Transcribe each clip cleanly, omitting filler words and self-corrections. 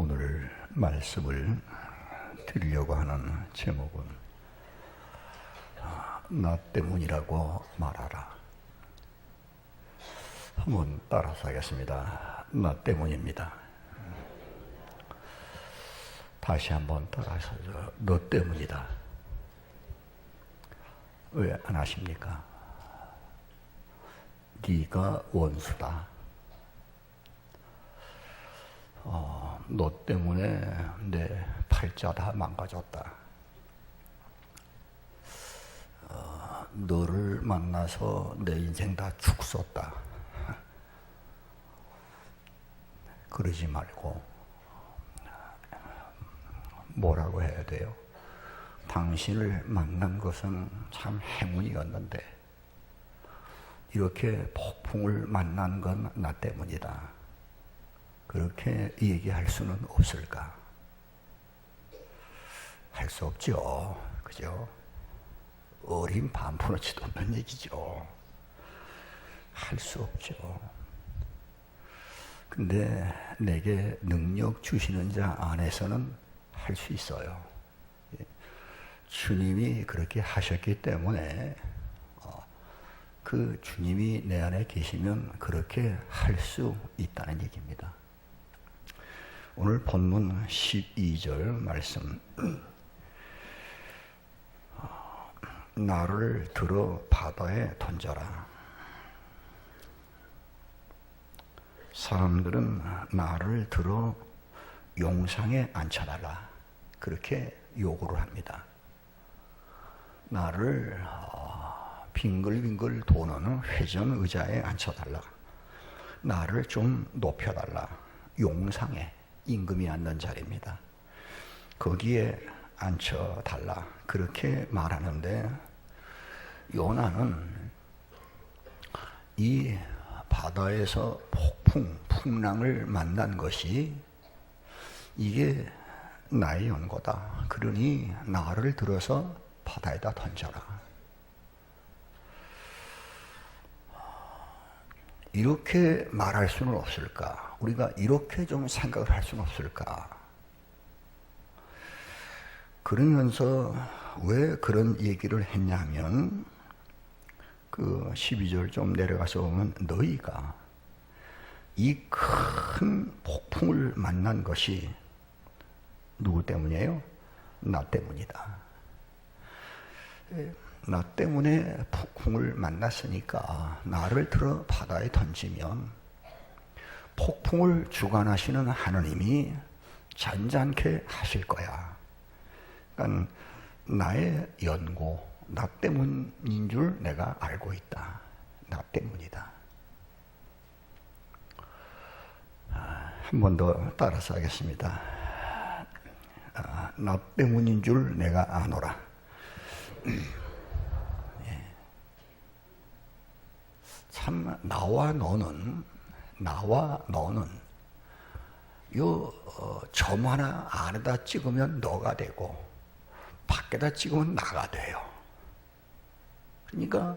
오늘 말씀을 드리려고 하는 제목은 나 때문이라고 말하라. 한번 따라서 하겠습니다. 나 때문입니다. 다시 한번 따라서 너 때문이다. 왜 안 하십니까? 네가 원수다. 너 때문에 내 팔자 다 망가졌다. 너를 만나서 내 인생 다 죽었다. 그러지 말고 뭐라고 해야 돼요? 당신을 만난 것은 참 행운이었는데 이렇게 폭풍을 만난 건 나 때문이다. 그렇게 얘기할 수는 없을까? 할 수 없죠. 그죠? 어린 반푼어치도 없는 얘기죠. 할 수 없죠. 근데 내게 능력 주시는 자 안에서는 할 수 있어요. 주님이 그렇게 하셨기 때문에 그 주님이 내 안에 계시면 그렇게 할 수 있다는 얘기입니다. 오늘 본문 12절 말씀. 나를 들어 바다에 던져라. 사람들은 나를 들어 용상에 앉혀달라. 그렇게 요구를 합니다. 나를 빙글빙글 도는 회전 의자에 앉혀달라. 나를 좀 높여달라. 용상에, 임금이 앉는 자리입니다. 거기에 앉혀달라. 그렇게 말하는데 요나는 이 바다에서 풍랑을 만난 것이 이게 나의 연고다. 그러니 나를 들어서 바다에다 던져라. 이렇게 말할 수는 없을까? 우리가 이렇게 좀 생각을 할 수는 없을까? 그러면서 왜 그런 얘기를 했냐면 그 12절 좀 내려가서 보면 너희가 이 큰 폭풍을 만난 것이 누구 때문이에요? 나 때문이다. 나 때문에 폭풍을 만났으니까 나를 들어 바다에 던지면 폭풍을 주관하시는 하나님이 잔잔케 하실 거야. 그러니까 나의 연고, 나 때문인 줄 내가 알고 있다. 나 때문이다. 한 번 더 따라서 하겠습니다. 나 때문인 줄 내가 아노라. 참 나와 너는 요 점 하나 안에다 찍으면 너가 되고 밖에다 찍으면 나가 돼요. 그러니까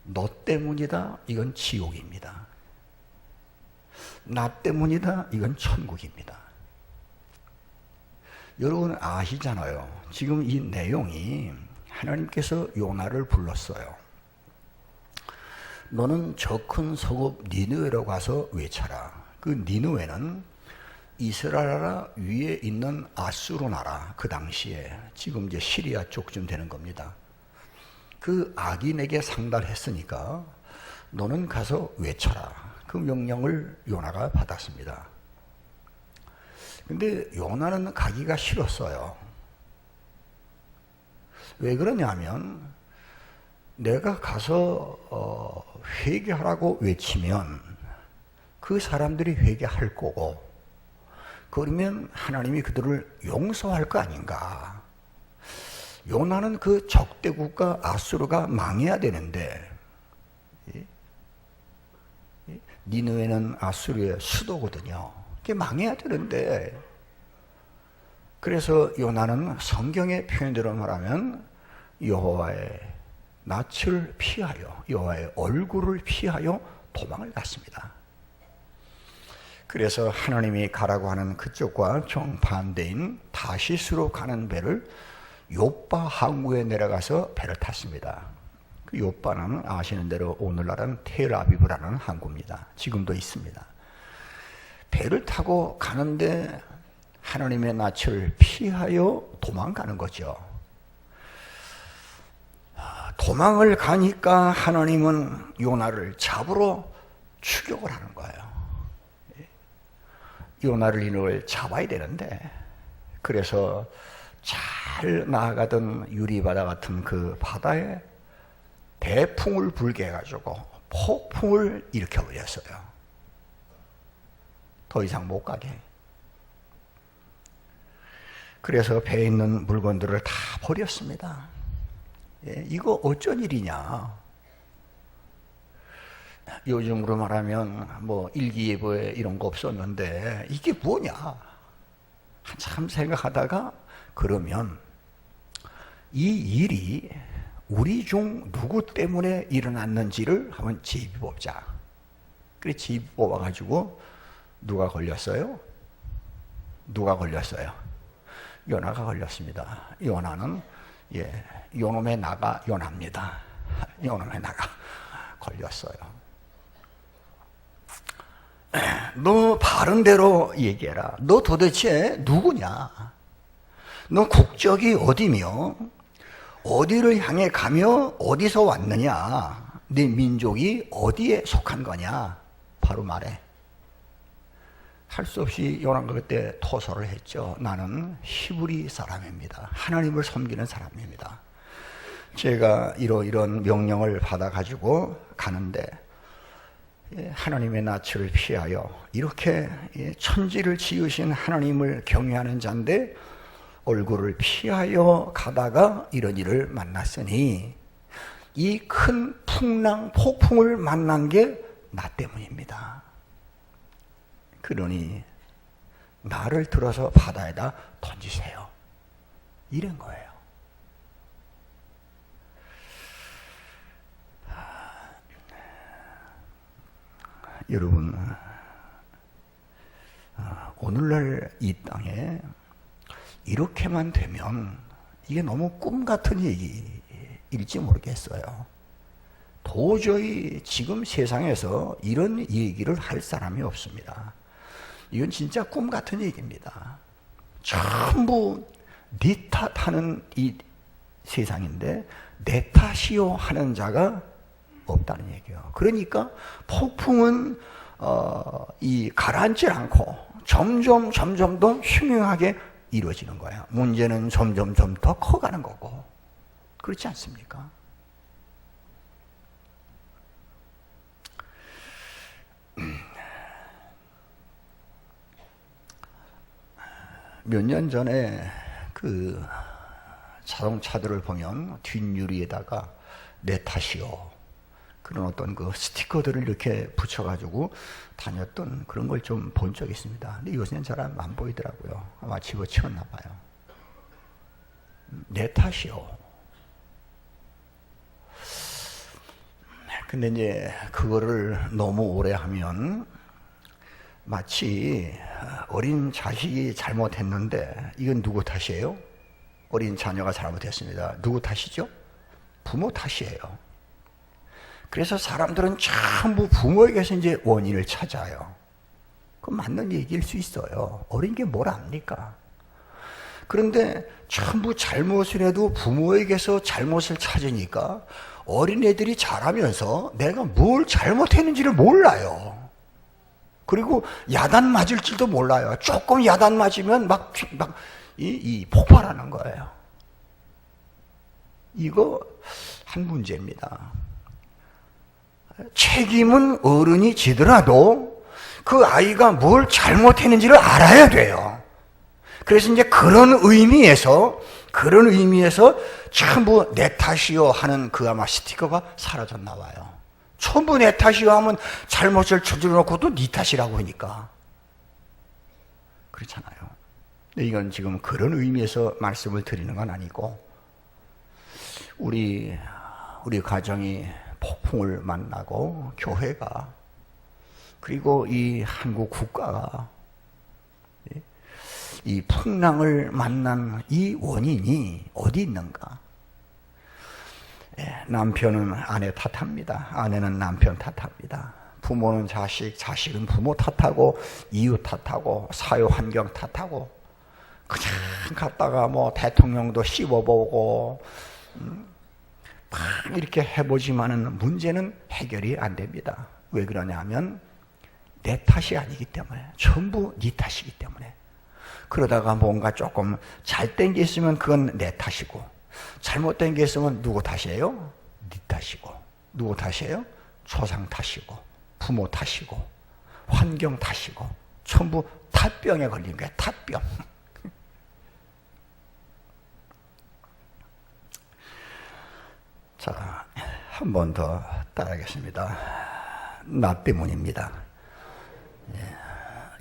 너 때문이다. 이건 지옥입니다. 나 때문이다. 이건 천국입니다. 여러분 아시잖아요. 지금 이 내용이 하나님께서 요나를 불렀어요. 너는 저 큰 성읍 니느웨로 가서 외쳐라. 그 니느웨는 이스라엘 나라 위에 있는 아수르 나라, 그 당시에 지금 이제 시리아 쪽쯤 되는 겁니다. 그 악인에게 상달했으니까 너는 가서 외쳐라. 그 명령을 요나가 받았습니다. 근데 요나는 가기가 싫었어요. 왜 그러냐면 내가 가서 회개하라고 외치면 그 사람들이 회개할 거고 그러면 하나님이 그들을 용서할 거 아닌가. 요나는 그 적대 국가 아수르가 망해야 되는데 니느웨는 아수르의 수도거든요. 그게 망해야 되는데 그래서 요나는 성경의 표현대로 말하면 여호와의 낯을 피하여 여호와의 얼굴을 피하여 도망을 갔습니다. 그래서 하나님이 가라고 하는 그쪽과 정반대인 다시스로 가는 배를 요빠 항구에 내려가서 배를 탔습니다. 그 요빠는 아시는 대로 오늘날은 텔아비브라는 항구입니다. 지금도 있습니다. 배를 타고 가는데 하나님의 낯을 피하여 도망가는 거죠. 도망을 가니까 하나님은 요나를 잡으러 추격을 하는 거예요. 요나를 이놈을 잡아야 되는데, 그래서 잘 나아가던 유리바다 같은 그 바다에 대풍을 불게 해가지고 폭풍을 일으켜버렸어요. 더 이상 못 가게. 그래서 배에 있는 물건들을 다 버렸습니다. 이거 어쩐 일이냐. 요즘으로 말하면 뭐 일기예보에 이런 거 없었는데 이게 뭐냐. 한참 생각하다가 그러면 이 일이 우리 중 누구 때문에 일어났는지를 한번 제비뽑자. 그래 제비뽑아가지고 누가 걸렸어요? 누가 걸렸어요? 요나가 걸렸습니다. 요나는 요놈의 나가 요나입니다. 요놈의 나가 걸렸어요. 너 바른 대로 얘기해라. 너 도대체 누구냐? 너 국적이 어디며 어디를 향해 가며 어디서 왔느냐? 네 민족이 어디에 속한 거냐? 바로 말해. 할 수 없이 요나가 그때 토설을 했죠. 나는 히브리 사람입니다. 하나님을 섬기는 사람입니다. 제가 이런 명령을 받아가지고 가는데 하나님의 낯을 피하여 이렇게 천지를 지으신 하나님을 경외하는 자인데 얼굴을 피하여 가다가 이런 일을 만났으니 이 큰 풍랑, 폭풍을 만난 게 나 때문입니다. 그러니 나를 들어서 바다에다 던지세요. 이런 거예요. 여러분, 오늘날 이 땅에 이렇게만 되면 이게 너무 꿈 같은 얘기일지 모르겠어요. 도저히 지금 세상에서 이런 얘기를 할 사람이 없습니다. 이건 진짜 꿈 같은 얘기입니다. 전부 네 탓하는 이 세상인데 내 탓이요 하는 자가 없다는 얘기예요. 그러니까 폭풍은 가라앉지 않고 점점 더 흉흉하게 이루어지는 거예요. 문제는 점점 더 커가는 거고. 그렇지 않습니까? 몇 년 전에 그 자동차들을 보면 뒷유리에다가 내 탓이요 그런 어떤 그 스티커들을 이렇게 붙여가지고 다녔던 그런 걸 좀 본 적이 있습니다. 근데 요새는 잘 안 보이더라고요. 아마 집어치웠나 봐요. 내 탓이요. 근데 이제 그거를 너무 오래 하면 마치 어린 자식이 잘못했는데 이건 누구 탓이에요? 어린 자녀가 잘못했습니다. 누구 탓이죠? 부모 탓이에요. 그래서 사람들은 전부 부모에게서 이제 원인을 찾아요. 그 맞는 얘기일 수 있어요. 어린 게 뭘 압니까? 그런데 전부 잘못을 해도 부모에게서 잘못을 찾으니까 어린애들이 자라면서 내가 뭘 잘못했는지를 몰라요. 그리고 야단 맞을지도 몰라요. 조금 야단 맞으면 폭발하는 거예요. 이거 한 문제입니다. 책임은 어른이 지더라도 그 아이가 뭘 잘못했는지를 알아야 돼요. 그래서 이제 그런 의미에서 전부 내 탓이요 하는 그 아마 스티커가 사라졌나 봐요. 전부 내 탓이요 하면 잘못을 저질러 놓고도 네 탓이라고 하니까. 그렇잖아요. 근데 이건 지금 그런 의미에서 말씀을 드리는 건 아니고 우리 가정이 폭풍을 만나고 교회가 그리고 이 한국 국가가 이 풍랑을 만난 이 원인이 어디 있는가? 남편은 아내 탓합니다. 아내는 남편 탓합니다. 부모는 자식, 자식은 부모 탓하고 이웃 탓하고 사회 환경 탓하고 그냥 갔다가 뭐 대통령도 씹어보고 막 이렇게 해보지만은 문제는 해결이 안 됩니다. 왜 그러냐면 내 탓이 아니기 때문에, 전부 네 탓이기 때문에. 그러다가 뭔가 조금 잘 된 게 있으면 그건 내 탓이고, 잘못된 게 있으면 누구 탓이에요? 네 탓이고. 누구 탓이에요? 조상 탓이고, 부모 탓이고, 환경 탓이고, 전부 탓병에 걸린 거야. 탓병. 자, 한 번 더 따라하겠습니다. 나 때문입니다.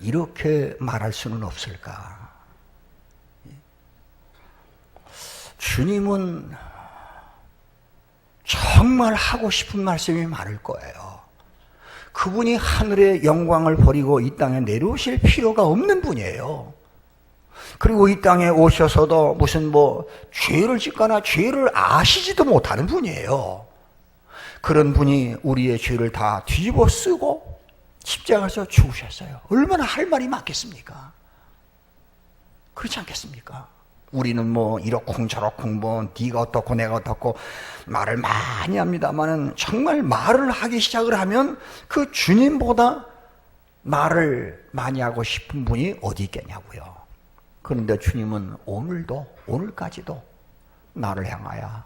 이렇게 말할 수는 없을까? 주님은 정말 하고 싶은 말씀이 많을 거예요. 그분이 하늘의 영광을 버리고 이 땅에 내려오실 필요가 없는 분이에요. 그리고 이 땅에 오셔서도 무슨 뭐 죄를 짓거나 죄를 아시지도 못하는 분이에요. 그런 분이 우리의 죄를 다 뒤집어 쓰고 십자가에서 죽으셨어요. 얼마나 할 말이 많겠습니까? 그렇지 않겠습니까? 우리는 뭐 이렇쿵 저렇쿵 뭐 네가 어떻고 내가 어떻고 말을 많이 합니다만은 정말 말을 하기 시작을 하면 그 주님보다 말을 많이 하고 싶은 분이 어디 있겠냐고요. 그런데 주님은 오늘까지도 나를 향하여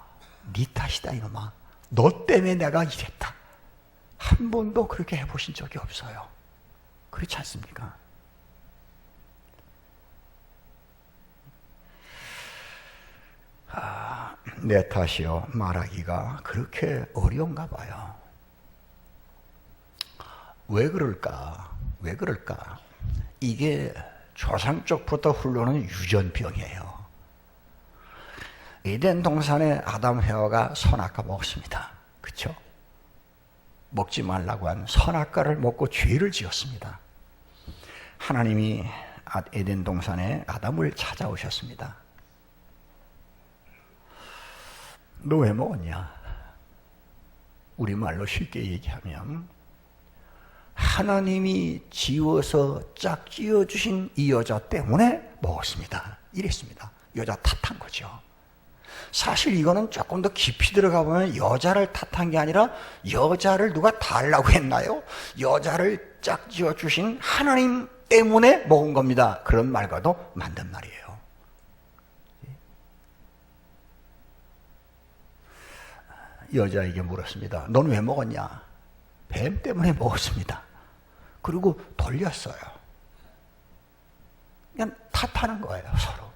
네 탓이다 이놈아, 너 때문에 내가 이랬다, 한 번도 그렇게 해보신 적이 없어요. 그렇지 않습니까? 내 탓이요 말하기가 그렇게 어려운가 봐요. 왜 그럴까? 왜 그럴까? 이게 조상 쪽부터 흘러오는 유전병이에요. 에덴 동산에 아담 헤어가 선악과 먹습니다. 그렇죠? 먹지 말라고 한 선악과를 먹고 죄를 지었습니다. 하나님이 에덴 동산에 아담을 찾아오셨습니다. 너 왜 먹었냐? 우리말로 쉽게 얘기하면 하나님이 지어서 짝 지어주신 이 여자 때문에 먹었습니다. 이랬습니다. 여자 탓한 거죠. 사실 이거는 조금 더 깊이 들어가 보면 여자를 탓한 게 아니라 여자를 누가 달라고 했나요? 여자를 짝 지어주신 하나님 때문에 먹은 겁니다. 그런 말과도 맞는 말이에요. 여자에게 물었습니다. 넌 왜 먹었냐? 뱀 때문에 먹었습니다. 그리고 돌렸어요. 그냥 탓하는 거예요, 서로.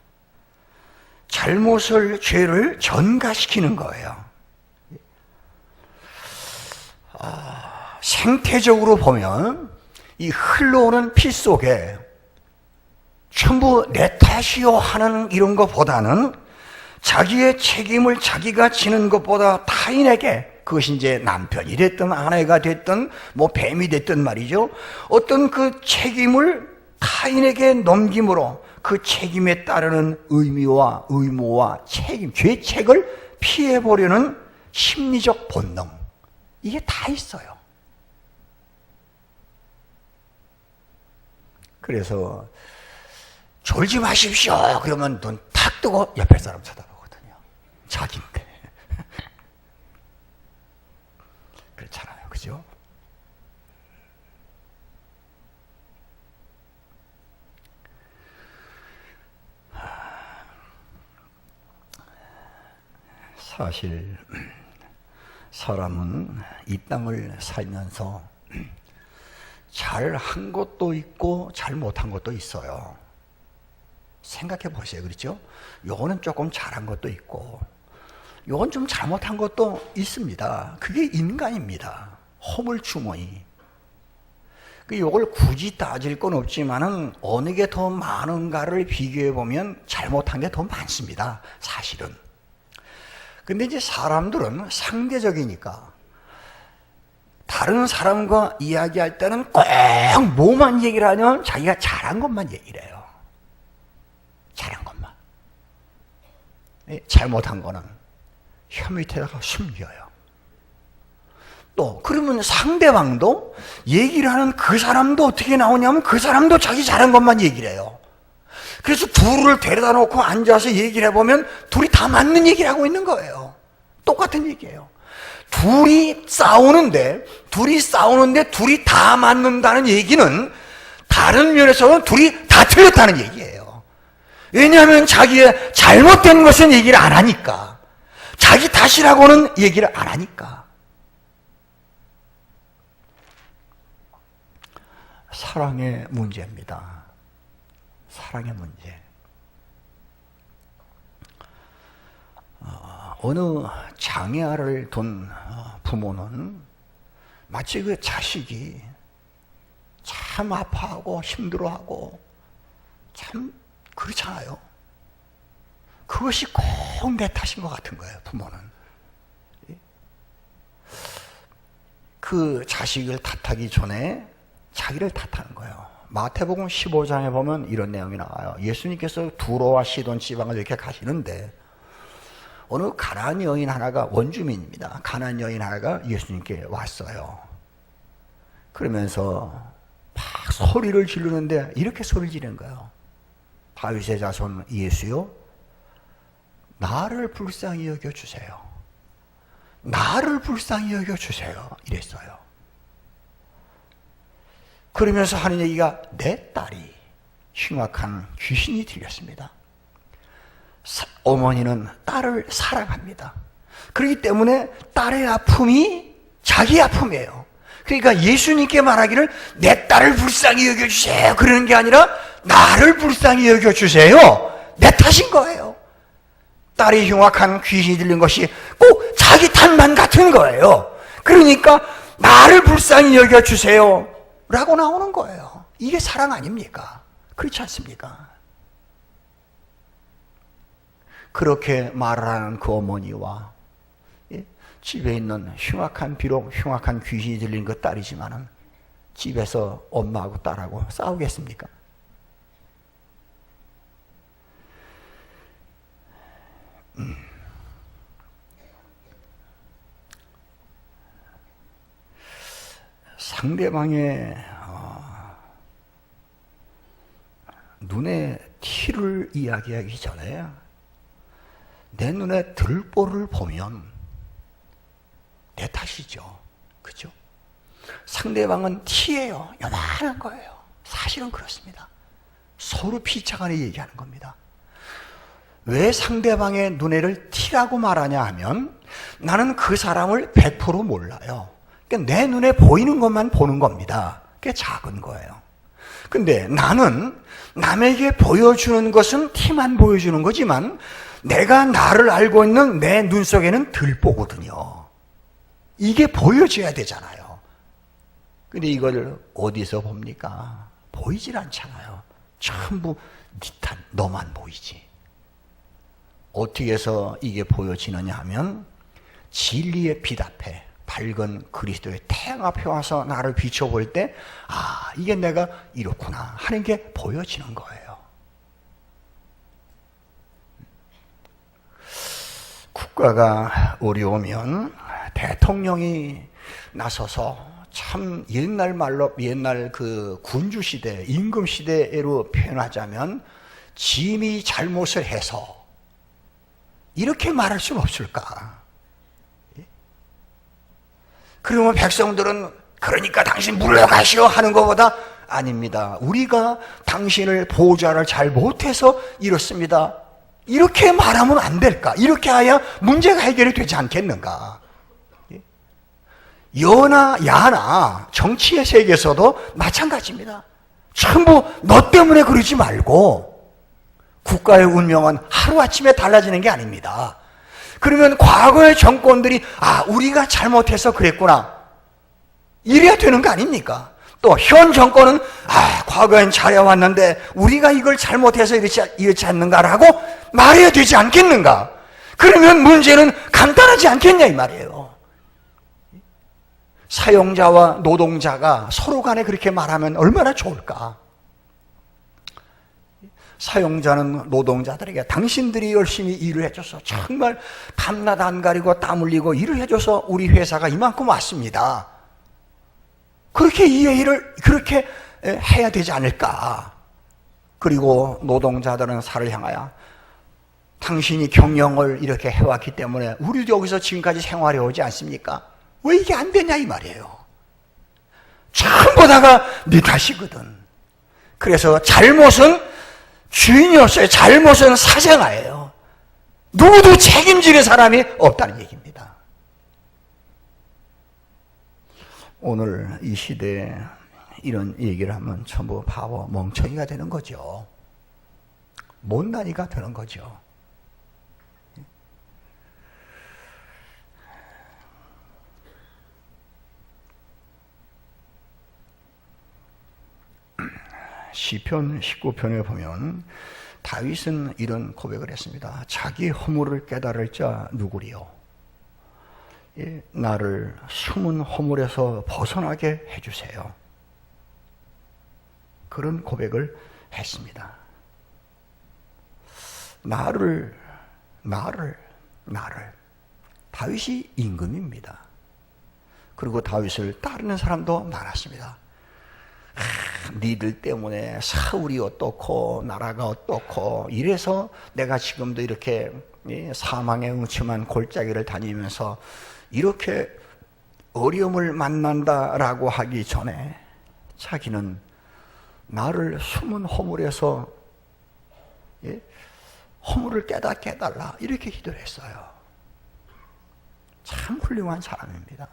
잘못을, 죄를 전가시키는 거예요. 생태적으로 보면 이 흘러오는 피 속에 전부 내 탓이요 하는 이런 것보다는 자기의 책임을 자기가 지는 것보다 타인에게, 그것이 이제 남편이 됐든 아내가 됐든 뭐 뱀이 됐든 말이죠, 어떤 그 책임을 타인에게 넘김으로 그 책임에 따르는 의미와 의무와 책임, 죄책을 피해보려는 심리적 본능, 이게 다 있어요. 그래서 졸지 마십시오 그러면 눈 탁 뜨고 옆에 사람 쳐다보거든요. 자기인데. 그렇잖아요, 그죠? 사실 사람은 이 땅을 살면서 잘한 것도 있고 잘못한 것도 있어요. 생각해 보세요. 그렇죠? 요거는 조금 잘한 것도 있고 요건 좀 잘못한 것도 있습니다. 그게 인간입니다. 허물주머니. 요걸 굳이 따질 건 없지만은 어느 게 더 많은가를 비교해 보면 잘못한 게 더 많습니다. 사실은. 근데 이제 사람들은 상대적이니까 다른 사람과 이야기할 때는 꼭 뭐만 얘기를 하냐면 자기가 잘한 것만 얘기를 해요. 잘한 것만. 잘못한 거는 혀 밑에다가 숨겨요. 또 그러면 상대방도 얘기를 하는 그 사람도 어떻게 나오냐면 그 사람도 자기 잘한 것만 얘기를 해요. 그래서 둘을 데려다 놓고 앉아서 얘기를 해보면 둘이 다 맞는 얘기를 하고 있는 거예요. 똑같은 얘기예요. 둘이 싸우는데 둘이 다 맞는다는 얘기는 다른 면에서는 둘이 다 틀렸다는 얘기예요. 왜냐하면 자기의 잘못된 것은 얘기를 안 하니까. 자기 탓이라고는 얘기를 안 하니까. 사랑의 문제입니다. 사랑의 문제. 어느 장애아를 둔 부모는 마치 그 자식이 참 아파하고 힘들어하고 참 그렇잖아요. 그것이 꼭 내 탓인 것 같은 거예요, 부모는. 그 자식을 탓하기 전에 자기를 탓하는 거예요. 마태복음 15장에 보면 이런 내용이 나와요. 예수님께서 두로와 시돈 지방을 이렇게 가시는데 어느 가나안 여인 하나가 원주민입니다. 가나안 여인 하나가 예수님께 왔어요. 그러면서 막 소리를 지르는데 이렇게 소리를 지르는 거예요. 다윗의 자손 예수요, 나를 불쌍히 여겨주세요. 나를 불쌍히 여겨주세요. 이랬어요. 그러면서 하는 얘기가 내 딸이 흉악한 귀신이 들렸습니다. 어머니는 딸을 사랑합니다. 그렇기 때문에 딸의 아픔이 자기 아픔이에요. 그러니까 예수님께 말하기를 내 딸을 불쌍히 여겨주세요 그러는 게 아니라 나를 불쌍히 여겨주세요, 내 탓인 거예요. 딸이 흉악한 귀신이 들린 것이 꼭 자기 탓만 같은 거예요. 그러니까 나를 불쌍히 여겨주세요 라고 나오는 거예요. 이게 사랑 아닙니까? 그렇지 않습니까? 그렇게 말을 하는 그 어머니와 집에 있는 비록 흉악한 귀신이 들린 그 딸이지만은 집에서 엄마하고 딸하고 싸우겠습니까? 상대방의 눈에 티를 이야기하기 전에 내 눈에 들보를 보면 내 탓이죠. 그죠? 상대방은 티예요. 요만한 거예요. 사실은 그렇습니다. 서로 피차간에 얘기하는 겁니다. 왜 상대방의 눈에를 티라고 말하냐 하면 나는 그 사람을 100% 몰라요. 그러니까 내 눈에 보이는 것만 보는 겁니다. 그게 작은 거예요. 근데 나는 남에게 보여주는 것은 티만 보여주는 거지만 내가 나를 알고 있는 내 눈 속에는 들보거든요. 이게 보여줘야 되잖아요. 근데 이걸 어디서 봅니까? 보이질 않잖아요. 전부 네 탓, 너만 보이지. 어떻게 해서 이게 보여지느냐 하면 진리의 빛 앞에, 밝은 그리스도의 태양 앞에 와서 나를 비춰볼 때 이게 내가 이렇구나 하는 게 보여지는 거예요. 국가가 어려우면 대통령이 나서서 참 옛날 말로, 옛날 그 군주시대, 임금시대로 표현하자면 짐이 잘못을 해서 이렇게 말할 수는 없을까? 그러면 백성들은 그러니까 당신 물러가시오 하는 것보다 아닙니다. 우리가 당신을 보좌를 잘 못해서 이렇습니다. 이렇게 말하면 안 될까? 이렇게 해야 문제가 해결이 되지 않겠는가? 여나 야나 정치의 세계에서도 마찬가지입니다. 전부 너 때문에 그러지 말고 국가의 운명은 하루아침에 달라지는 게 아닙니다. 그러면 과거의 정권들이 우리가 잘못해서 그랬구나 이래야 되는 거 아닙니까? 또 현 정권은 과거엔 잘해왔는데 우리가 이걸 잘못해서 이렇지 않는가라고 말해야 되지 않겠는가? 그러면 문제는 간단하지 않겠냐 이 말이에요. 사용자와 노동자가 서로 간에 그렇게 말하면 얼마나 좋을까? 사용자는 노동자들에게 당신들이 열심히 일을 해줘서 정말 밤낮 안 가리고 땀 흘리고 일을 해줘서 우리 회사가 이만큼 왔습니다. 그렇게 이해를 그렇게 해야 되지 않을까? 그리고 노동자들은 사를 향하여 당신이 경영을 이렇게 해왔기 때문에 우리도 여기서 지금까지 생활해 오지 않습니까? 왜 이게 안 되냐 이 말이에요. 전부 다가 네 탓이거든. 그래서 잘못은 주인이 없어요. 잘못은 사생아예요. 누구도 책임지는 사람이 없다는 얘기입니다. 오늘 이 시대에 이런 얘기를 하면 전부 바보 멍청이가 되는 거죠. 못난이가 되는 거죠. 시편 19편에 보면 다윗은 이런 고백을 했습니다. 자기 허물을 깨달을 자 누구리요? 나를 숨은 허물에서 벗어나게 해주세요. 그런 고백을 했습니다. 나를. 다윗이 임금입니다. 그리고 다윗을 따르는 사람도 많았습니다. 니들 때문에 사울이 어떻고 나라가 어떻고 이래서 내가 지금도 이렇게 사망의 음침한 골짜기를 다니면서 이렇게 어려움을 만난다라고 하기 전에 자기는 나를 숨은 허물에서 허물을 깨달라 이렇게 기도를 했어요. 참 훌륭한 사람입니다.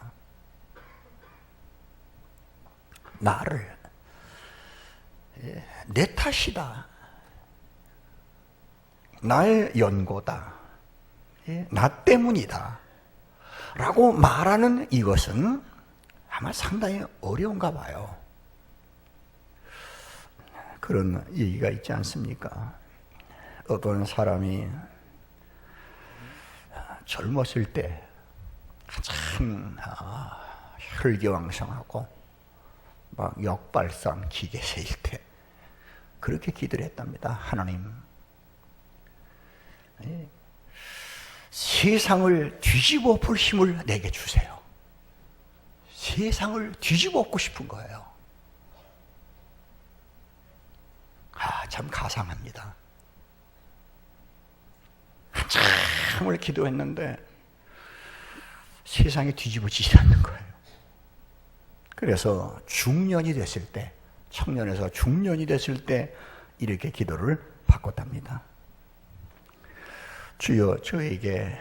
나를 내 탓이다. 나의 연고다. 나 때문이다. 라고 말하는 이것은 아마 상당히 어려운가 봐요. 그런 얘기가 있지 않습니까? 어떤 사람이 젊었을 때 한참 혈기왕성하고 막 역발상 기계세일 때 그렇게 기도를 했답니다. 하나님, 세상을 뒤집어 볼 힘을 내게 주세요. 세상을 뒤집어 엎고 싶은 거예요. 참 가상합니다. 한참을 기도했는데 세상이 뒤집어지지 않는 거예요. 그래서 중년이 됐을 때, 청년에서 중년이 됐을 때 이렇게 기도를 바꿨답니다. 주여, 저에게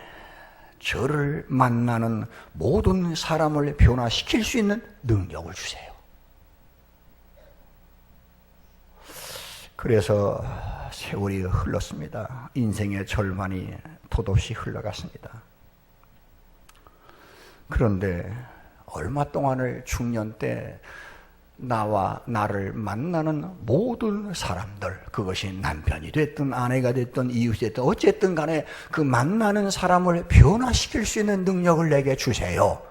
저를 만나는 모든 사람을 변화시킬 수 있는 능력을 주세요. 그래서 세월이 흘렀습니다. 인생의 절반이 돛없이 흘러갔습니다. 그런데 얼마 동안을 중년 때 나와 나를 만나는 모든 사람들, 그것이 남편이 됐든 아내가 됐든 이웃이 됐든 어쨌든 간에 그 만나는 사람을 변화시킬 수 있는 능력을 내게 주세요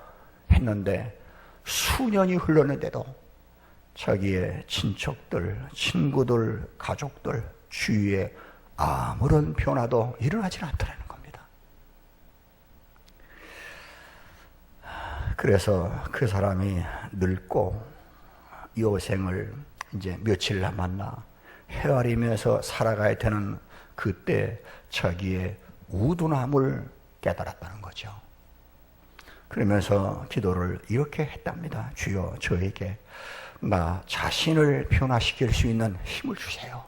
했는데 수년이 흘렀는데도 자기의 친척들, 친구들, 가족들 주위에 아무런 변화도 일어나지 않더라는 겁니다. 그래서 그 사람이 늙고 여생을 이제 며칠 남았나 헤아리면서 살아가야 되는 그때 자기의 우둔함을 깨달았다는 거죠. 그러면서 기도를 이렇게 했답니다. 주여, 저에게 나 자신을 변화시킬 수 있는 힘을 주세요.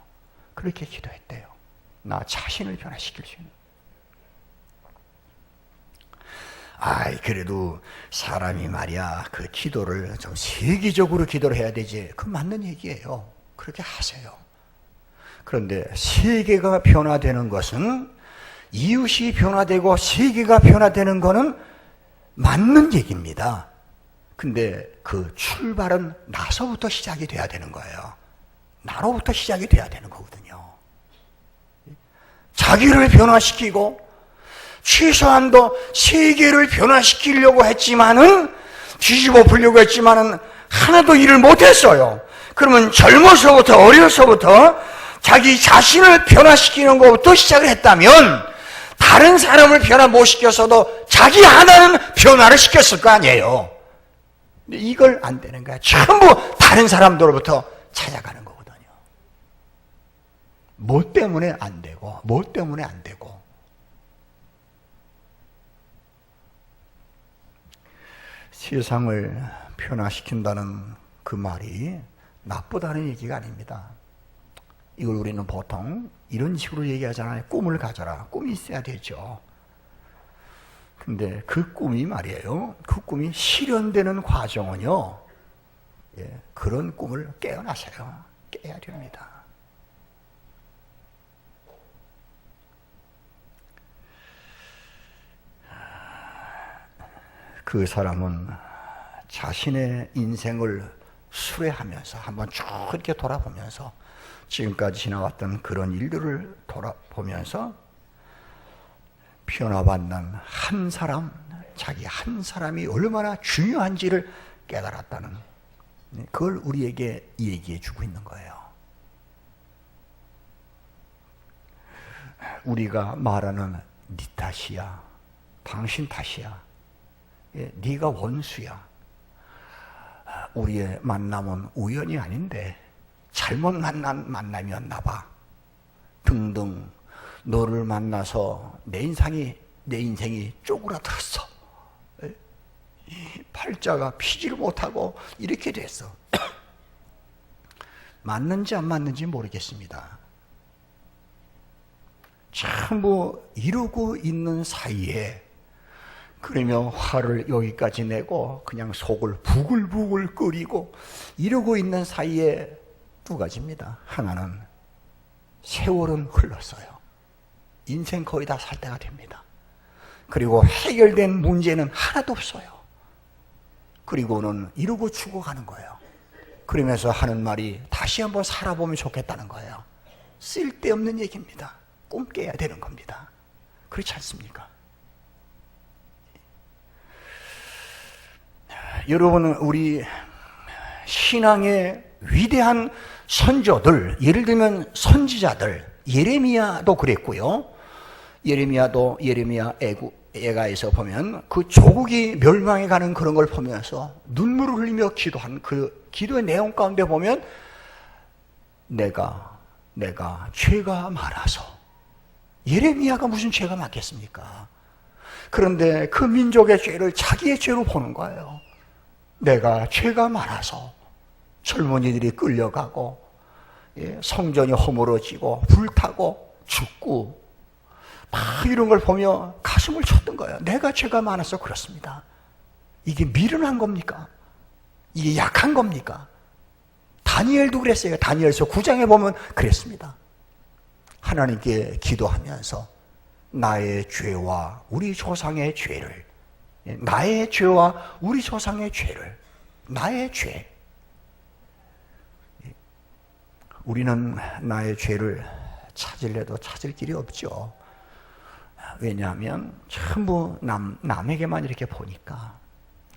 그렇게 기도했대요. 나 자신을 변화시킬 수 있는. 그래도 사람이 말이야 그 기도를 좀 세계적으로 기도를 해야 되지. 그 맞는 얘기예요. 그렇게 하세요. 그런데 세계가 변화되는 것은, 이웃이 변화되고 세계가 변화되는 것은 맞는 얘기입니다. 근데 그 출발은 나서부터 시작이 돼야 되는 거예요. 나로부터 시작이 돼야 되는 거거든요. 자기를 변화시키고 최소한도 세계를 변화시키려고 했지만은 뒤집어 보려고 했지만은 하나도 일을 못했어요. 그러면 젊어서부터, 어려서부터 자기 자신을 변화시키는 것부터 시작을 했다면 다른 사람을 변화 못 시켰어도 자기 하나는 변화를 시켰을 거 아니에요. 근데 이걸 안 되는 거야. 전부 다른 사람들로부터 찾아가는 거거든요. 뭐 때문에 안 되고, 뭐 때문에 안 되고. 세상을 변화시킨다는 그 말이 나쁘다는 얘기가 아닙니다. 이걸 우리는 보통 이런 식으로 얘기하잖아요. 꿈을 가져라. 꿈이 있어야 되죠. 근데 그 꿈이 말이에요. 그 꿈이 실현되는 과정은요. 그런 꿈을 깨어나세요. 깨야 됩니다. 그 사람은 자신의 인생을 수레하면서 한번 쭉 이렇게 돌아보면서 지금까지 지나왔던 그런 일들을 돌아보면서 변화받는 한 사람, 자기 한 사람이 얼마나 중요한지를 깨달았다는, 그걸 우리에게 얘기해 주고 있는 거예요. 우리가 말하는 네 탓이야, 당신 탓이야, 네가 원수야, 우리의 만남은 우연이 아닌데 잘못 만난 만남이었나 봐 등등, 너를 만나서 내 인생이 쪼그라들었어, 팔자가 피지를 못하고 이렇게 됐어. 맞는지 안 맞는지 모르겠습니다. 전부 이루고 있는 사이에, 그러면 화를 여기까지 내고 그냥 속을 부글부글 끓이고 이러고 있는 사이에 두 가지입니다. 하나는 세월은 흘렀어요. 인생 거의 다 살 때가 됩니다. 그리고 해결된 문제는 하나도 없어요. 그리고는 이러고 죽어가는 거예요. 그러면서 하는 말이 다시 한번 살아보면 좋겠다는 거예요. 쓸데없는 얘기입니다. 꿈 깨야 되는 겁니다. 그렇지 않습니까? 여러분은 우리 신앙의 위대한 선조들, 예를 들면 선지자들, 예레미야도 그랬고요. 예레미야 애가에서 보면 그 조국이 멸망해 가는 그런 걸 보면서 눈물을 흘리며 기도한 그 기도의 내용 가운데 보면 내가 죄가 많아서, 예레미야가 무슨 죄가 많겠습니까? 그런데 그 민족의 죄를 자기의 죄로 보는 거예요. 내가 죄가 많아서 젊은이들이 끌려가고 성전이 허물어지고 불타고 죽고 막 이런 걸 보며 가슴을 쳤던 거예요. 내가 죄가 많아서 그렇습니다. 이게 미련한 겁니까? 이게 약한 겁니까? 다니엘도 그랬어요. 다니엘서 9장에 보면 그랬습니다. 하나님께 기도하면서 나의 죄와 우리 조상의 죄를, 나의 죄와 우리 조상의 죄를, 나의 죄. 우리는 나의 죄를 찾으려도 찾을 길이 없죠. 왜냐하면 전부 남에게만 이렇게 보니까.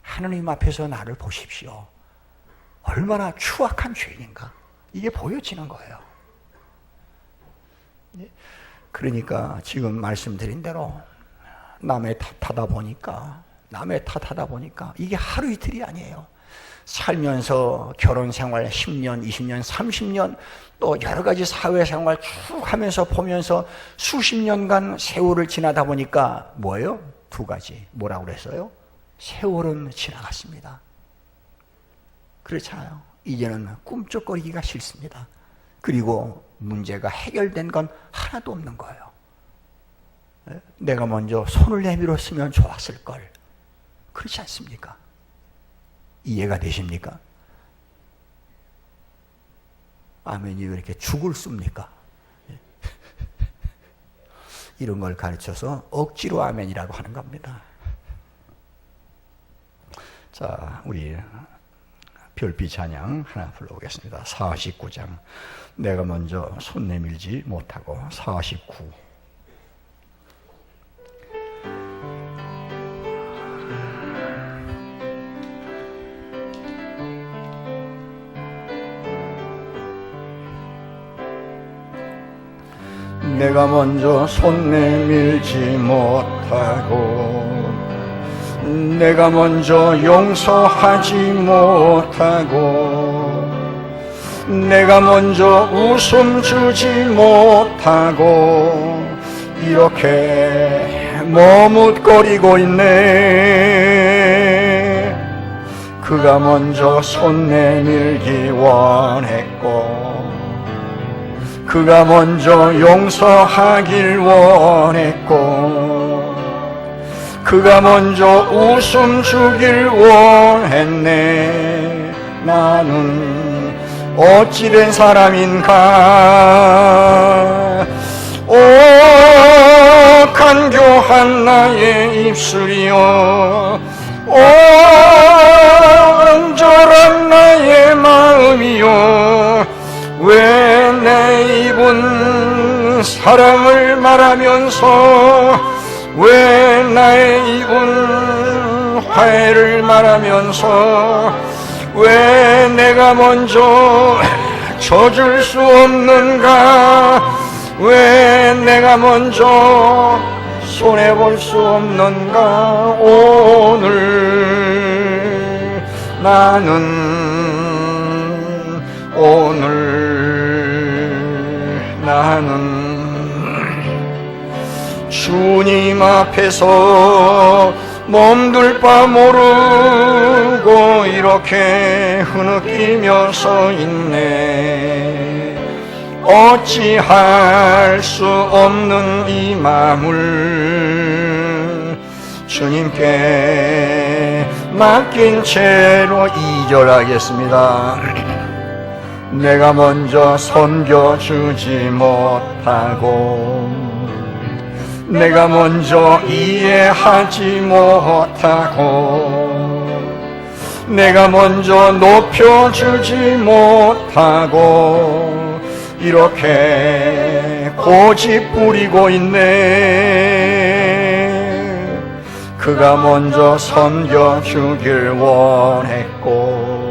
하나님 앞에서 나를 보십시오. 얼마나 추악한 죄인인가, 이게 보여지는 거예요. 그러니까 지금 말씀드린 대로 남의 탓하다 보니까 이게 하루 이틀이 아니에요. 살면서 결혼 생활 10년, 20년, 30년, 또 여러 가지 사회생활 쭉 하면서 보면서 수십 년간 세월을 지나다 보니까 뭐예요? 두 가지. 뭐라고 그랬어요? 세월은 지나갔습니다. 그렇잖아요. 이제는 꿈쩍거리기가 싫습니다. 그리고 문제가 해결된 건 하나도 없는 거예요. 내가 먼저 손을 내밀었으면 좋았을 걸. 그렇지 않습니까? 이해가 되십니까? 아멘이 왜 이렇게 죽을 씁니까? 이런 걸 가르쳐서 억지로 아멘이라고 하는 겁니다. 자, 우리 별빛 찬양 하나 불러보겠습니다. 49장. 내가 먼저 손 내밀지 못하고 49. 내가 먼저 손 내밀지 못하고 내가 먼저 용서하지 못하고 내가 먼저 웃음 주지 못하고 이렇게 머뭇거리고 있네. 그가 먼저 손 내밀기 원했고 그가 먼저 용서하길 원했고 그가 먼저 웃음 주길 원했네. 나는 어찌된 사람인가. 오 간교한 나의 입술이여, 오 온전한 나의 마음이여, 왜 내 입은 사랑을 말하면서 왜 나의 입은 화해를 말하면서 왜 내가 먼저 져줄 수 없는가. 왜 내가 먼저 손해볼 수 없는가. 오늘 나는 주님 앞에서 몸둘 바 모르고 이렇게 흐느끼며 서 있네. 어찌할 수 없는 이 마음을 주님께 맡긴 채로 2절 하겠습니다. 내가 먼저 섬겨주지 못하고 내가 먼저 이해하지 못하고 내가 먼저 높여주지 못하고 이렇게 고집 부리고 있네. 그가 먼저 섬겨주길 원했고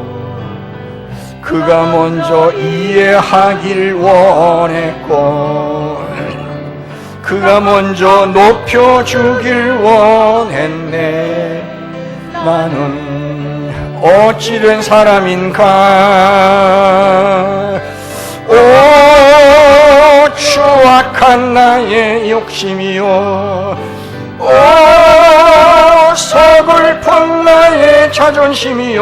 그가 먼저 이해하길 원했고 그가 먼저 높여주길 원했네. 나는 어찌된 사람인가. 오 추악한 나의 욕심이요, 오 서글픈 나의 자존심이요,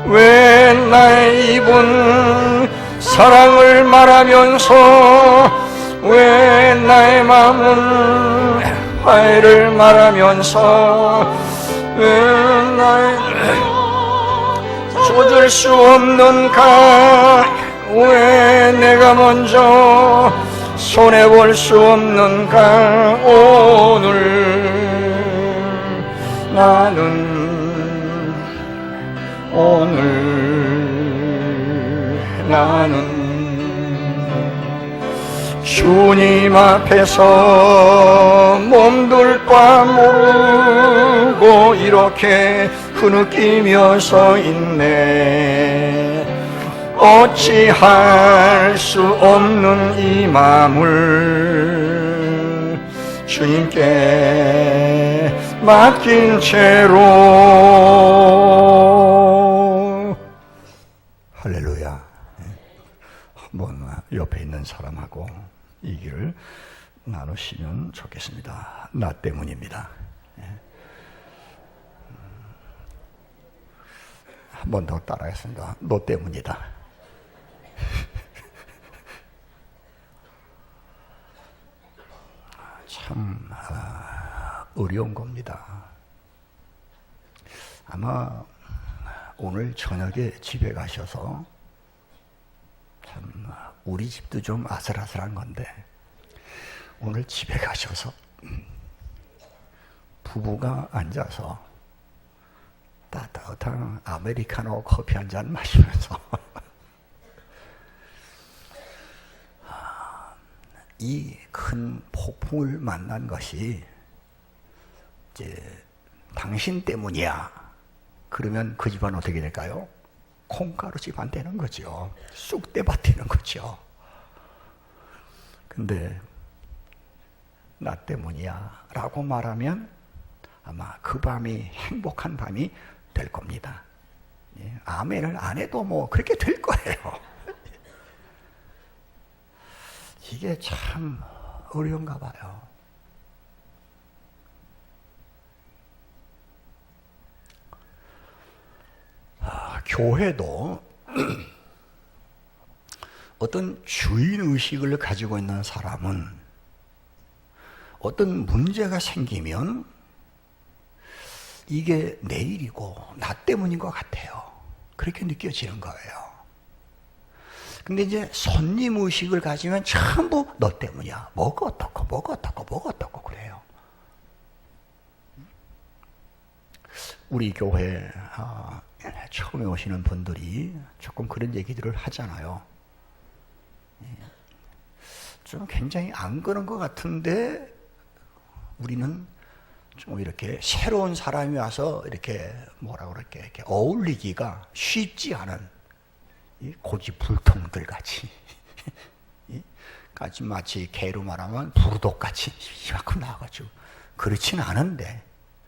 왜 나의 입은 사랑을 말하면서 왜 나의 마음은 화해를 말하면서 왜 나의 쏟을 수 없는가. 왜 내가 먼저 손해볼 수 없는가. 나는 주님 앞에서 몸둘 바 모르고 이렇게 흐느끼며 서 있네. 어찌할 수 없는 이 마음을 주님께 맡긴 채로. 할렐루야. 한번 옆에 있는 사람하고 이 길을 나누시면 좋겠습니다. 나 때문입니다. 한 번 더 따라하겠습니다. 너 때문이다. 참 어려운 겁니다. 아마 오늘 저녁에 집에 가셔서 참 우리 집도 좀 아슬아슬한 건데 오늘 집에 가셔서 부부가 앉아서 따뜻한 아메리카노 커피 한 잔 마시면서 이 큰 폭풍을 만난 것이 이제 당신 때문이야. 그러면 그 집안 어떻게 될까요? 콩가루 집안 되는 거죠. 쑥대밭 되는 거죠. 근데 나 때문이야 라고 말하면 아마 그 밤이 행복한 밤이 될 겁니다. 예, 아멘을 안 해도 뭐 그렇게 될 거예요. 이게 참 어려운가 봐요. 교회도 어떤 주인의식을 가지고 있는 사람은 어떤 문제가 생기면 이게 내 일이고 나 때문인 것 같아요. 그렇게 느껴지는 거예요. 근데 이제 손님의식을 가지면 전부 너 때문이야. 뭐가 어떻고 그래요. 우리 교회 처음에 오시는 분들이 조금 그런 얘기들을 하잖아요. 좀 굉장히 안 그런 것 같은데 우리는 좀 이렇게 새로운 사람이 와서 이렇게 뭐라 그럴게 이렇게 어울리기가 쉽지 않은 이 고집불통들 같이 마치 개로 말하면 부르독 같이 이만큼 나와가지고 그렇지는 않은데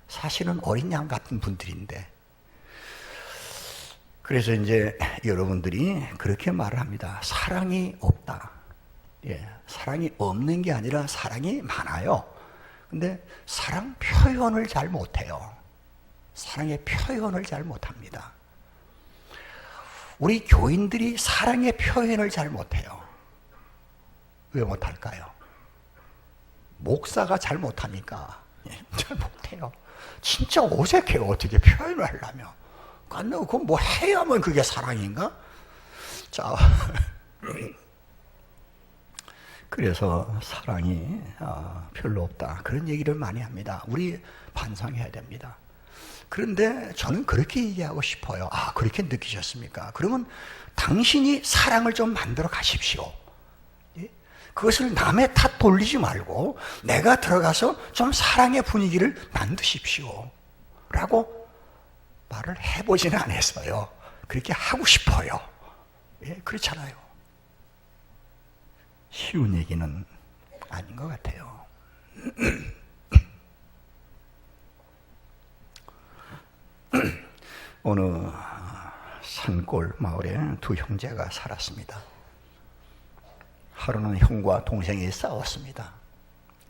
사실은 어린 양 같은 분들인데 그래서 이제 여러분들이 그렇게 말을 합니다. 사랑이 없다. 예, 사랑이 없는 게 아니라 사랑이 많아요. 근데 사랑 표현을 잘 못해요. 사랑의 표현을 잘 못합니다. 우리 교인들이 사랑의 표현을 잘 못해요. 왜 못할까요? 목사가 잘 못하니까 잘 못해요. 진짜 어색해요. 어떻게 표현을 하려면. 그건 뭐 해야만 그게 사랑인가? 자, 그래서 사랑이 별로 없다. 그런 얘기를 많이 합니다. 우리 반성해야 됩니다. 그런데 저는 그렇게 얘기하고 싶어요. 그렇게 느끼셨습니까? 그러면 당신이 사랑을 좀 만들어 가십시오. 그것을 남의 탓 돌리지 말고 내가 들어가서 좀 사랑의 분위기를 만드십시오. 라고 말을 해보지는 않았어요. 그렇게 하고 싶어요. 예, 그렇잖아요. 쉬운 얘기는 아닌 것 같아요. 어느 산골 마을에 두 형제가 살았습니다. 하루는 형과 동생이 싸웠습니다.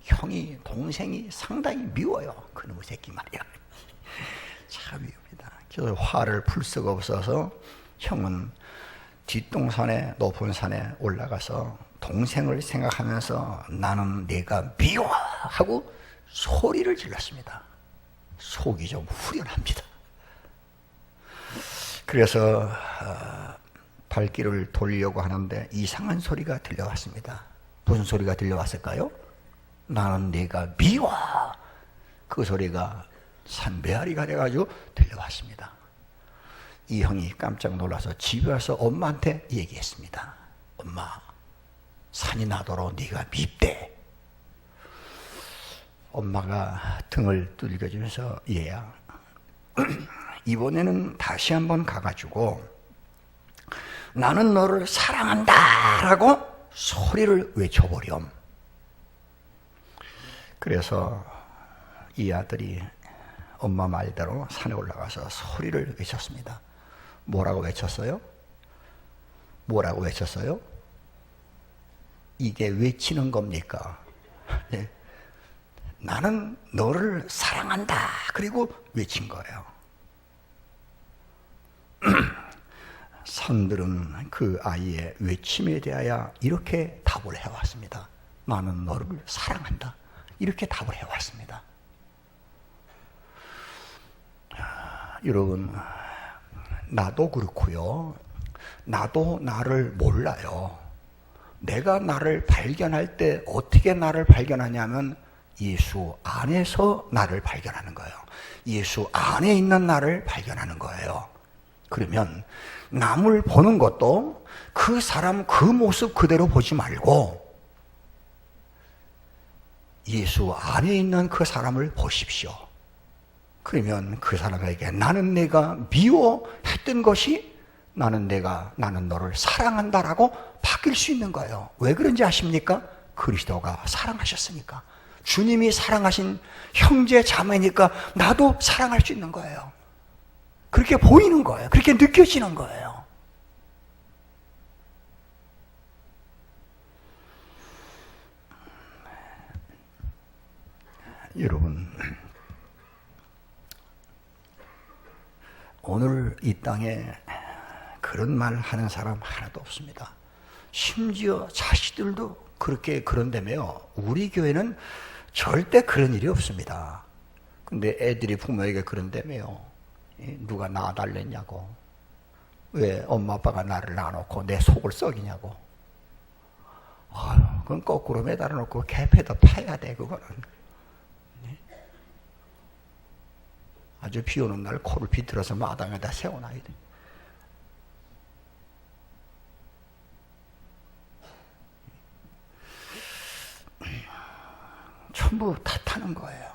형이 동생이 상당히 미워요. 그놈의 새끼 말이야. 참 미웁니다. 그래서 화를 풀 수가 없어서 형은 뒷동산에 높은 산에 올라가서 동생을 생각하면서 나는 네가 미워 하고 소리를 질렀습니다. 속이 좀 후련합니다. 그래서 발길을 돌리려고 하는데 이상한 소리가 들려왔습니다. 무슨 소리가 들려왔을까요? 나는 네가 미워. 그 소리가 산 메아리가 돼가지고 들려왔습니다. 이 형이 깜짝 놀라서 집에 와서 엄마한테 얘기했습니다. 엄마, 산이 나도록 네가 밉대. 엄마가 등을 두들겨주면서 얘야, 이번에는 다시 한번 가가지고 나는 너를 사랑한다 라고 소리를 외쳐보렴. 그래서 이 아들이 엄마 말대로 산에 올라가서 소리를 외쳤습니다. 뭐라고 외쳤어요? 뭐라고 외쳤어요? 이게 외치는 겁니까? 네. 나는 너를 사랑한다. 그리고 외친 거예요. 산들은 그 아이의 외침에 대하여 이렇게 답을 해왔습니다. 나는 너를 사랑한다. 이렇게 답을 해왔습니다. 여러분, 나도 그렇고요. 나도 나를 몰라요. 내가 나를 발견할 때 어떻게 나를 발견하냐면 예수 안에서 나를 발견하는 거예요. 예수 안에 있는 나를 발견하는 거예요. 그러면 남을 보는 것도 그 사람 그 모습 그대로 보지 말고 예수 안에 있는 그 사람을 보십시오. 그러면 그 사람에게 나는 내가 미워했던 것이 나는 너를 사랑한다라고 바뀔 수 있는 거예요. 왜 그런지 아십니까? 그리스도가 사랑하셨으니까, 주님이 사랑하신 형제 자매니까 나도 사랑할 수 있는 거예요. 그렇게 보이는 거예요. 그렇게 느껴지는 거예요. 여러분, 오늘 이 땅에 그런 말 하는 사람 하나도 없습니다. 심지어 자식들도 그렇게 그런다며요. 우리 교회는 절대 그런 일이 없습니다. 근데 애들이 부모에게 그런다며요. 누가 낳아달랬냐고, 왜 엄마 아빠가 나를 낳아놓고 내 속을 썩이냐고. 그건 거꾸로 매달아 놓고 개패도 파야 돼. 그거는 아주 비 오는 날 코를 비틀어서 마당에다 세워놔야 돼. 전부 탓하는 거예요.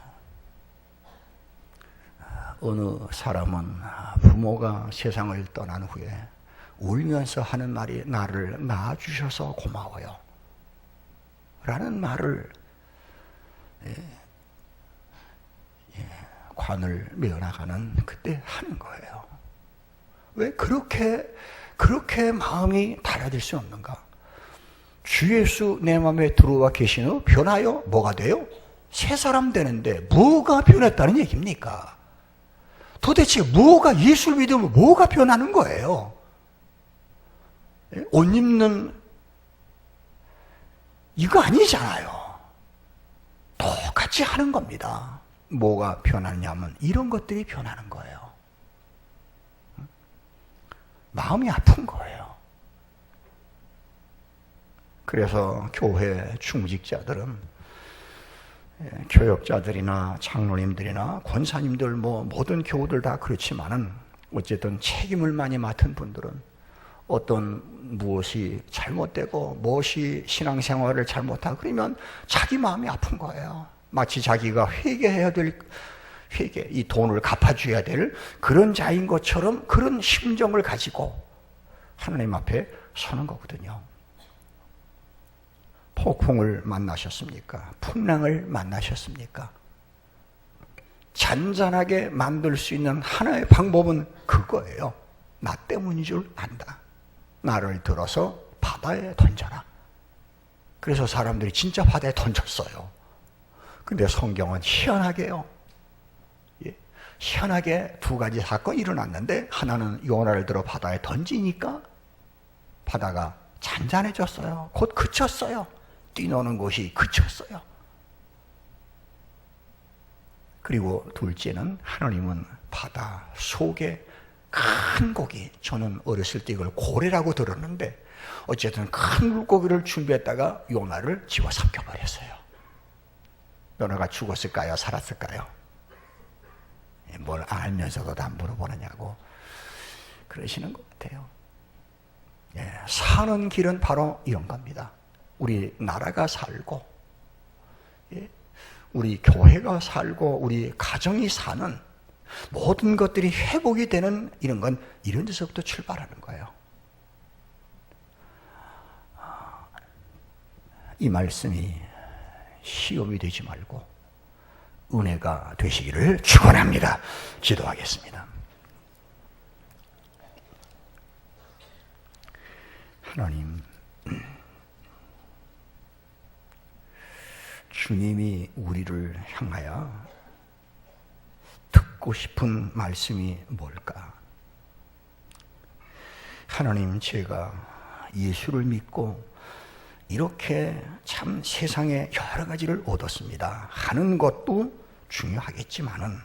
어느 사람은 부모가 세상을 떠난 후에 울면서 하는 말이 나를 낳아주셔서 고마워요 라는 말을 관을 메어나가는 그때 하는 거예요. 왜 그렇게 마음이 달라질 수 없는가? 주 예수 내 마음에 들어와 계신 후 변하여 뭐가 돼요? 새 사람 되는데 뭐가 변했다는 얘기입니까? 도대체 뭐가, 예수를 믿으면 뭐가 변하는 거예요? 옷 입는 이거 아니잖아요. 똑같이 하는 겁니다. 뭐가 변하냐면 이런 것들이 변하는 거예요. 마음이 아픈 거예요. 그래서 교회 중직자들은, 교역자들이나 장로님들이나 권사님들, 모든 교우들 다 그렇지만은 어쨌든 책임을 많이 맡은 분들은 어떤 무엇이 잘못되고 무엇이 신앙생활을 잘못하고 그러면 자기 마음이 아픈 거예요. 마치 자기가 회개해야 될, 이 돈을 갚아줘야 될 그런 자인 것처럼 그런 심정을 가지고 하나님 앞에 서는 거거든요. 폭풍을 만나셨습니까? 풍랑을 만나셨습니까? 잔잔하게 만들 수 있는 하나의 방법은 그거예요. 나 때문인 줄 안다. 나를 들어서 바다에 던져라. 그래서 사람들이 진짜 바다에 던졌어요. 근데 성경은 희한하게요. 희한하게 두 가지 사건이 일어났는데, 하나는 요나를 들어 바다에 던지니까 바다가 잔잔해졌어요. 곧 그쳤어요. 뛰노는 곳이 그쳤어요. 그리고 둘째는 하나님은 바다 속에 큰 고기, 저는 어렸을 때 이걸 고래라고 들었는데 어쨌든 큰 물고기를 준비했다가 요나를 집어삼켜버렸어요. 요나가 죽었을까요? 살았을까요? 뭘 알면서도 다 물어보느냐고 그러시는 것 같아요. 사는 길은 바로 이런 겁니다. 우리 나라가 살고, 우리 교회가 살고, 우리 가정이 사는 모든 것들이 회복이 되는 이런 건 이런 데서부터 출발하는 거예요. 이 말씀이 시험이 되지 말고 은혜가 되시기를 축원합니다. 기도하겠습니다. 하나님, 주님이 우리를 향하여 듣고 싶은 말씀이 뭘까? 하나님, 제가 예수를 믿고 이렇게 참 세상에 여러 가지를 얻었습니다 하는 것도 중요하겠지만은,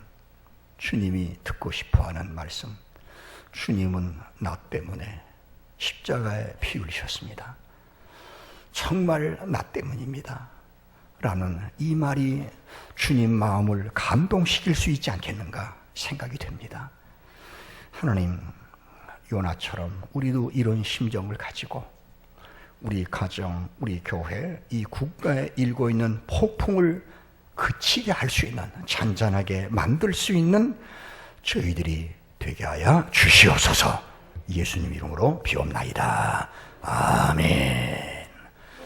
주님이 듣고 싶어하는 말씀, 주님은 나 때문에 십자가에 피 흘리셨습니다. 정말 나 때문입니다 라는 이 말이 주님 마음을 감동시킬 수 있지 않겠는가 생각이 됩니다. 하나님, 요나처럼 우리도 이런 심정을 가지고 우리 가정, 우리 교회, 이 국가에 일고 있는 폭풍을 그치게 할 수 있는, 잔잔하게 만들 수 있는 저희들이 되게 하여 주시옵소서. 예수님 이름으로 비옵나이다. 아멘.